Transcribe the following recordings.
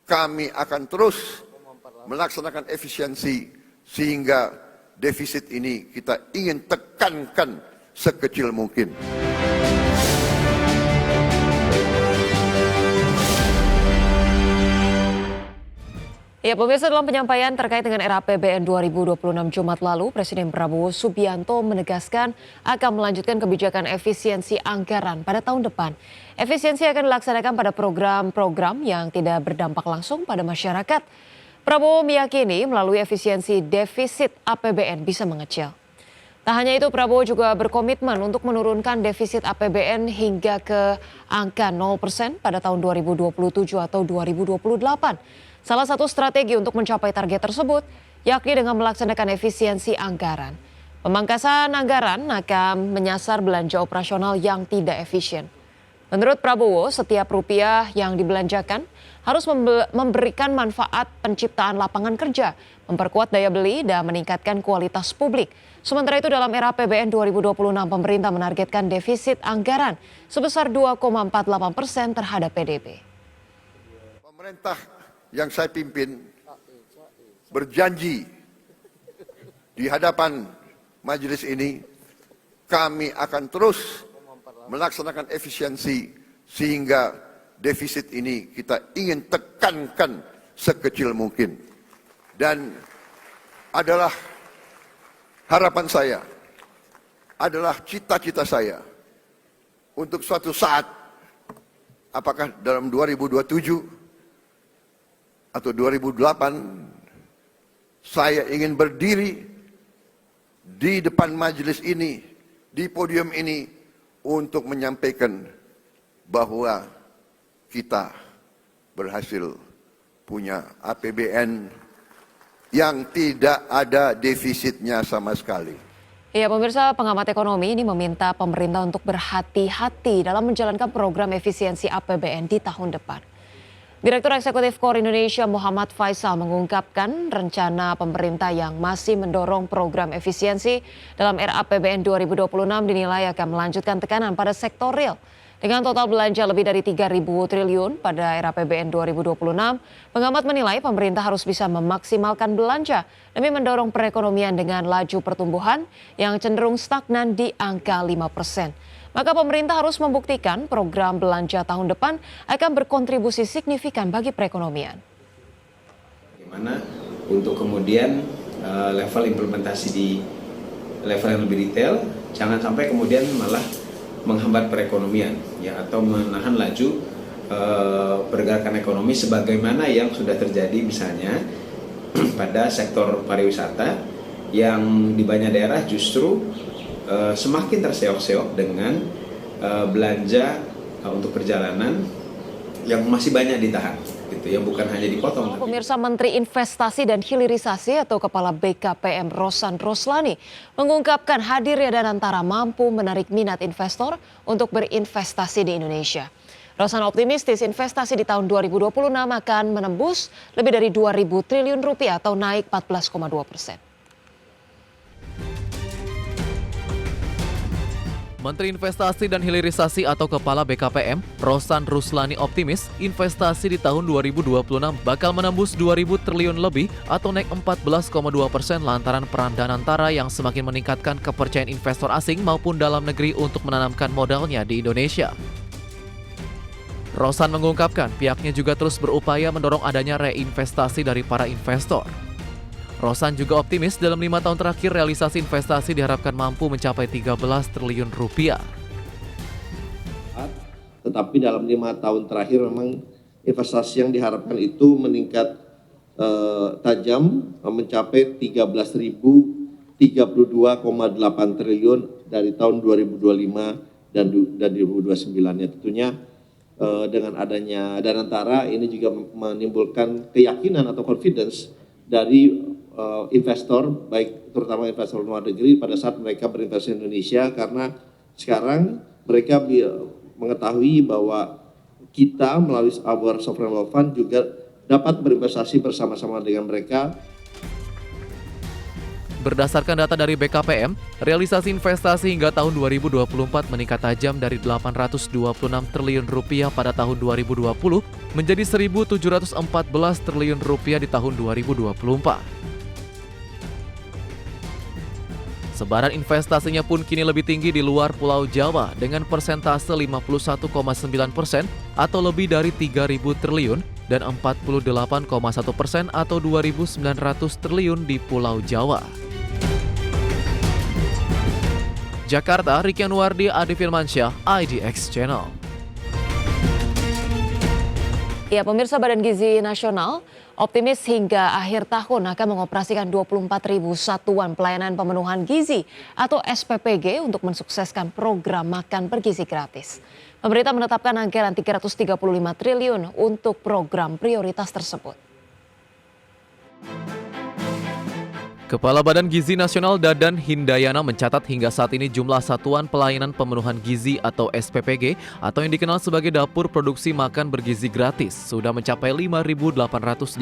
kami akan terus melaksanakan efisiensi sehingga defisit ini kita ingin tekankan sekecil mungkin. Ya, pemirsa, dalam penyampaian terkait dengan RAPBN 2026 Jumat lalu, Presiden Prabowo Subianto menegaskan akan melanjutkan kebijakan efisiensi anggaran pada tahun depan. Efisiensi akan dilaksanakan pada program-program yang tidak berdampak langsung pada masyarakat. Prabowo meyakini melalui efisiensi defisit APBN bisa mengecil. Tak hanya itu, Prabowo juga berkomitmen untuk menurunkan defisit APBN hingga ke angka 0% pada tahun 2027 atau 2028. Salah satu strategi untuk mencapai target tersebut yakni dengan melaksanakan efisiensi anggaran. Pemangkasan anggaran akan menyasar belanja operasional yang tidak efisien. Menurut Prabowo, setiap rupiah yang dibelanjakan harus memberikan manfaat penciptaan lapangan kerja, memperkuat daya beli, dan meningkatkan kualitas publik. Sementara itu dalam era APBN 2026, pemerintah menargetkan defisit anggaran sebesar 2,48% terhadap PDB. Pemerintah yang saya pimpin berjanji di hadapan majelis ini, kami akan terus melaksanakan efisiensi sehingga defisit ini kita ingin tekankan sekecil mungkin. Dan adalah harapan saya, adalah cita-cita saya untuk suatu saat, apakah dalam 2027 atau 2008, saya ingin berdiri di depan majelis ini, di podium ini, untuk menyampaikan bahwa kita berhasil punya APBN yang tidak ada defisitnya sama sekali. Ya, pemirsa, pengamat ekonomi ini meminta pemerintah untuk berhati-hati dalam menjalankan program efisiensi APBN di tahun depan. Direktur Eksekutif KOR Indonesia Muhammad Faisal mengungkapkan rencana pemerintah yang masih mendorong program efisiensi dalam RAPBN 2026 dinilai akan melanjutkan tekanan pada sektor real. Dengan total belanja lebih dari 3.000 triliun pada RAPBN 2026, pengamat menilai pemerintah harus bisa memaksimalkan belanja demi mendorong perekonomian dengan laju pertumbuhan yang cenderung stagnan di angka 5%. Maka pemerintah harus membuktikan program belanja tahun depan akan berkontribusi signifikan bagi perekonomian. Bagaimana untuk kemudian level implementasi di level yang lebih detail, jangan sampai kemudian malah menghambat perekonomian, ya, atau menahan laju pergerakan ekonomi sebagaimana yang sudah terjadi misalnya pada sektor pariwisata yang di banyak daerah justru semakin terseok-seok dengan belanja untuk perjalanan yang masih banyak ditahan, gitu, yang bukan hanya dipotong. Pemirsa, Menteri Investasi dan Hilirisasi atau Kepala BKPM Rosan Roslani mengungkapkan hadirnya Danantara mampu menarik minat investor untuk berinvestasi di Indonesia. Rosan optimistis investasi di tahun 2026 akan menembus lebih dari 2.000 triliun rupiah atau naik 14,2%. Menteri Investasi dan Hilirisasi atau Kepala BKPM, Rosan Roslani optimis investasi di tahun 2026 bakal menembus 2.000 triliun lebih atau naik 14,2% lantaran peran Danantara yang semakin meningkatkan kepercayaan investor asing maupun dalam negeri untuk menanamkan modalnya di Indonesia. Rosan mengungkapkan pihaknya juga terus berupaya mendorong adanya reinvestasi dari para investor. Rosan juga optimis dalam 5 tahun terakhir realisasi investasi diharapkan mampu mencapai 13 triliun rupiah. Tetapi dalam 5 tahun terakhir memang investasi yang diharapkan itu meningkat tajam, mencapai 13.032,8 triliun dari tahun 2025 dan 2029-nya. Tentunya dengan adanya Danantara ini juga menimbulkan keyakinan atau confidence dari investor, baik terutama investor luar negeri pada saat mereka berinvestasi di Indonesia, karena sekarang mereka mengetahui bahwa kita melalui our sovereign wealth fund juga dapat berinvestasi bersama-sama dengan mereka. Berdasarkan data dari BKPM, realisasi investasi hingga tahun 2024 meningkat tajam dari 826 triliun rupiah pada tahun 2020 menjadi 1.714 triliun rupiah di tahun 2024. Sebaran investasinya pun kini lebih tinggi di luar Pulau Jawa dengan persentase 51,9% atau lebih dari 3.000 triliun dan 48,1% atau 2.900 triliun di Pulau Jawa. Jakarta, Riki Anwardi, Adi Firmansyah, IDX Channel. Ya, pemirsa, Badan Gizi Nasional optimis hingga akhir tahun akan mengoperasikan 24.000 satuan pelayanan pemenuhan gizi atau SPPG untuk mensukseskan program makan bergizi gratis. Pemerintah menetapkan anggaran 335 triliun untuk program prioritas tersebut. Kepala Badan Gizi Nasional Dadan Hindayana mencatat hingga saat ini jumlah satuan pelayanan pemenuhan gizi atau SPPG atau yang dikenal sebagai dapur produksi makan bergizi gratis sudah mencapai 5.885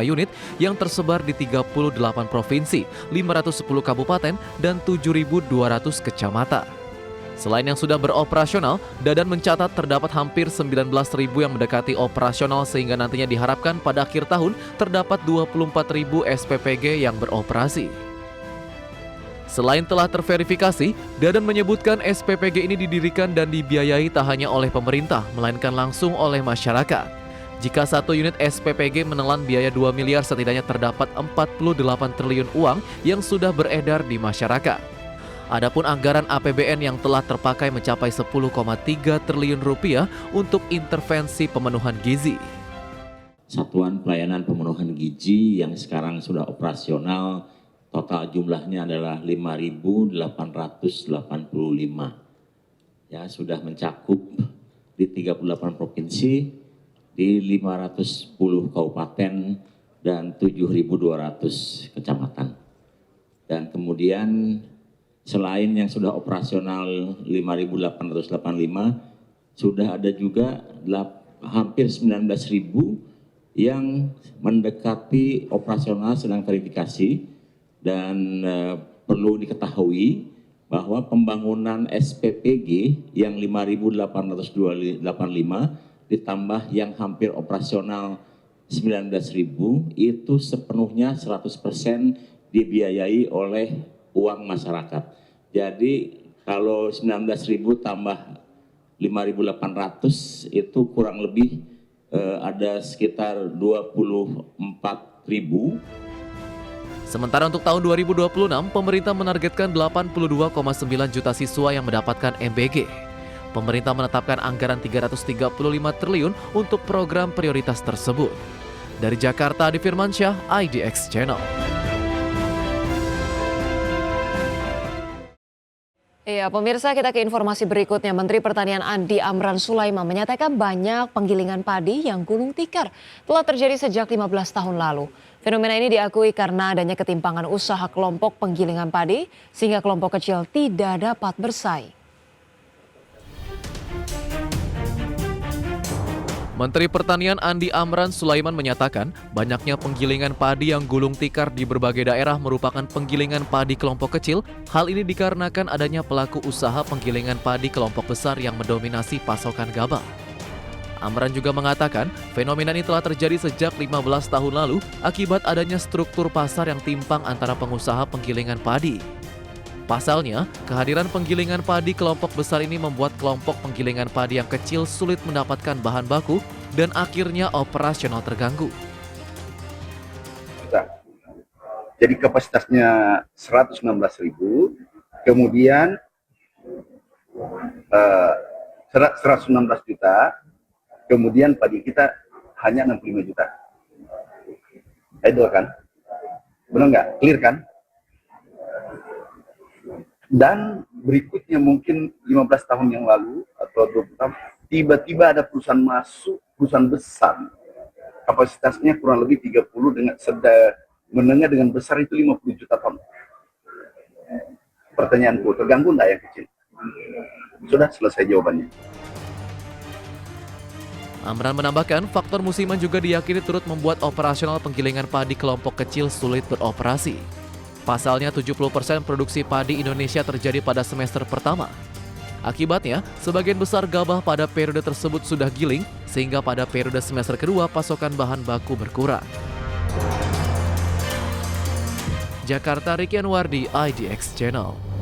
unit yang tersebar di 38 provinsi, 510 kabupaten, dan 7.200 kecamatan. Selain yang sudah beroperasional, Dadan mencatat terdapat hampir 19.000 yang mendekati operasional sehingga nantinya diharapkan pada akhir tahun terdapat 24.000 SPPG yang beroperasi. Selain telah terverifikasi, Dadan menyebutkan SPPG ini didirikan dan dibiayai tak hanya oleh pemerintah, melainkan langsung oleh masyarakat. Jika satu unit SPPG menelan biaya 2 miliar, setidaknya terdapat 48 triliun uang yang sudah beredar di masyarakat. Adapun anggaran APBN yang telah terpakai mencapai 10,3 triliun rupiah untuk intervensi pemenuhan gizi. Satuan pelayanan pemenuhan gizi yang sekarang sudah operasional, total jumlahnya adalah 5.885. Ya, sudah mencakup di 38 provinsi, di 510 kabupaten dan 7.200 kecamatan. Dan kemudian selain yang sudah operasional 5.885, sudah ada juga hampir 19.000 yang mendekati operasional sedang verifikasi. Dan perlu diketahui bahwa pembangunan SPPG yang 5.885 ditambah yang hampir operasional 19.000 itu sepenuhnya 100% dibiayai oleh uang masyarakat. Jadi kalau 19.000 tambah 5.800 itu kurang lebih ada sekitar 24.000. Sementara untuk tahun 2026, pemerintah menargetkan 82,9 juta siswa yang mendapatkan MBG. Pemerintah menetapkan anggaran 335 triliun untuk program prioritas tersebut. Dari Jakarta, Adi Firmansyah, IDX Channel. Ya, pemirsa, kita ke informasi berikutnya. Menteri Pertanian Andi Amran Sulaiman menyatakan banyak penggilingan padi yang gulung tikar telah terjadi sejak 15 tahun lalu. Fenomena ini diakui karena adanya ketimpangan usaha kelompok penggilingan padi sehingga kelompok kecil tidak dapat bersaing. Menteri Pertanian Andi Amran Sulaiman menyatakan banyaknya penggilingan padi yang gulung tikar di berbagai daerah merupakan penggilingan padi kelompok kecil. Hal ini dikarenakan adanya pelaku usaha penggilingan padi kelompok besar yang mendominasi pasokan gabah. Amran juga mengatakan fenomena ini telah terjadi sejak 15 tahun lalu akibat adanya struktur pasar yang timpang antara pengusaha penggilingan padi. Pasalnya, kehadiran penggilingan padi kelompok besar ini membuat kelompok penggilingan padi yang kecil sulit mendapatkan bahan baku dan akhirnya operasional terganggu. Jadi kapasitasnya 116.000, kemudian 116 juta, kemudian padi kita hanya 65 juta. Itu kan? Benar nggak? Clear kan? Dan berikutnya mungkin 15 tahun yang lalu atau 20 tahun, tiba-tiba ada perusahaan masuk, perusahaan besar. Kapasitasnya kurang lebih 30 dengan menengah dengan besar itu 50 juta ton. Pertanyaanku, terganggu nggak yang kecil? Sudah selesai jawabannya. Amran menambahkan faktor musiman juga diyakini turut membuat operasional penggilingan padi kelompok kecil sulit beroperasi. Pasalnya 70% produksi padi Indonesia terjadi pada semester pertama. Akibatnya, sebagian besar gabah pada periode tersebut sudah giling, sehingga pada periode semester kedua pasokan bahan baku berkurang. Jakarta, Ricky Anwardi, IDX Channel.